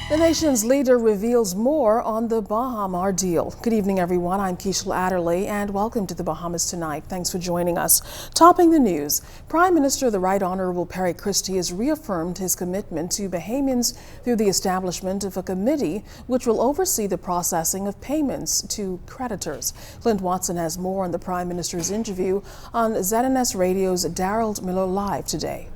The nation's leader reveals more on the Baha deal. Good evening, everyone. I'm Keishel Adderley, and welcome to the Bahamas Tonight. Thanks for joining us. Topping the news, Prime Minister the Right Honorable Perry Christie has reaffirmed his commitment to Bahamians through the establishment of a committee which will oversee the processing of payments to creditors. Clint Watson has more on the Prime Minister's interview on ZNS Radio's Daryl Miller Live today.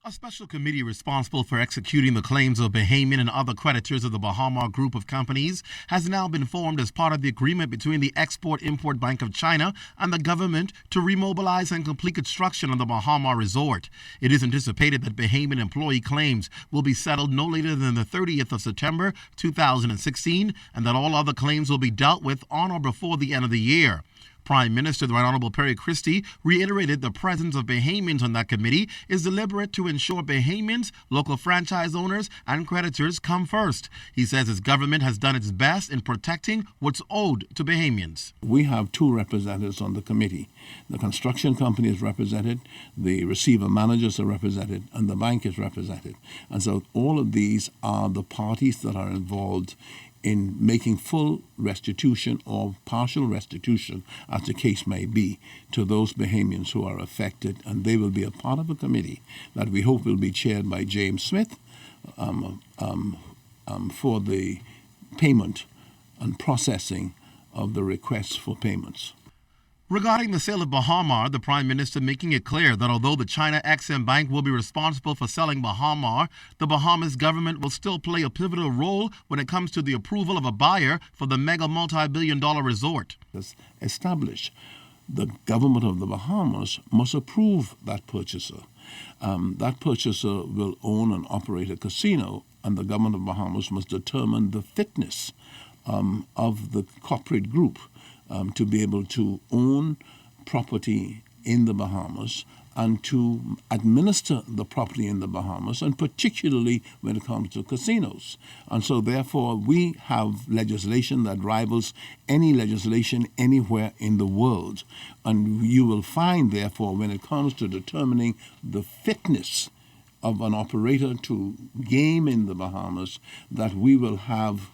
A special committee responsible for executing the claims of Bahamian and other creditors of the Baha Group of companies has now been formed as part of the agreement between the Export-Import Bank of China and the government to remobilize and complete construction of the Baha resort. It is anticipated that Bahamian employee claims will be settled no later than the 30th of September 2016 and that all other claims will be dealt with on or before the end of the year. Prime Minister the Right Honorable Perry Christie reiterated the presence of Bahamians on that committee is deliberate to ensure Bahamians, local franchise owners, and creditors come first. He says his government has done its best in protecting what's owed to Bahamians. We have two representatives on the committee. The construction company is represented, the receiver managers are represented, and the bank is represented. And so all of these are the parties that are involved in making full restitution or partial restitution, as the case may be, to those Bahamians who are affected. And they will be a part of a committee that we hope will be chaired by James Smith for the payment and processing of the requests for payments. Regarding the sale of Baha, the Prime Minister making it clear that although the China Exim Bank will be responsible for selling Baha, the Bahamas government will still play a pivotal role when it comes to the approval of a buyer for the mega multi-billion-dollar resort. Established, the government of the Bahamas must approve that purchaser. That purchaser will own and operate a casino, and the government of Bahamas must determine the fitness of the corporate group to be able to own property in the Bahamas and to administer the property in the Bahamas, and particularly when it comes to casinos. And so therefore we have legislation that rivals any legislation anywhere in the world. And you will find therefore when it comes to determining the fitness of an operator to game in the Bahamas, that we will have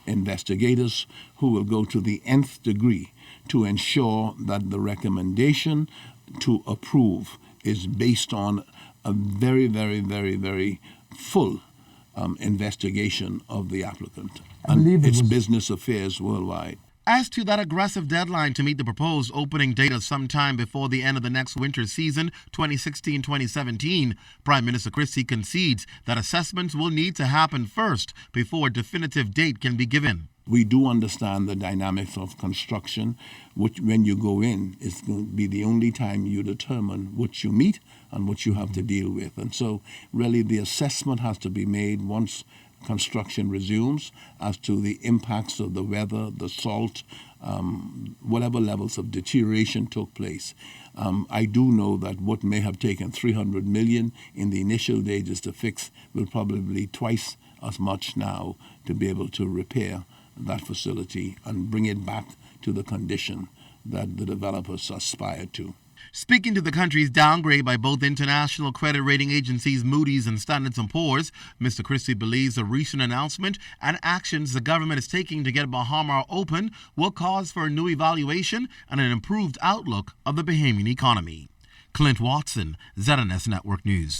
investigators who will go to the nth degree to ensure that the recommendation to approve is based on a very, very, very, very full investigation of the applicant and its business affairs worldwide. As to that aggressive deadline to meet the proposed opening date of sometime before the end of the next winter season, 2016-2017, Prime Minister Christie concedes that assessments will need to happen first before a definitive date can be given. We do understand the dynamics of construction, which when you go in, is going to be the only time you determine what you meet and what you have to deal with. And so really the assessment has to be made once construction resumes as to the impacts of the weather, the salt, whatever levels of deterioration took place. I do know that what may have taken $300 million in the initial stages to fix will probably be twice as much now to be able to repair that facility and bring it back to the condition that the developers aspire to. Speaking to the country's downgrade by both international credit rating agencies Moody's and Standard & Poor's, Mr. Christie believes a recent announcement and actions the government is taking to get Baha open will cause for a new evaluation and an improved outlook of the Bahamian economy. Clint Watson, ZNS Network News.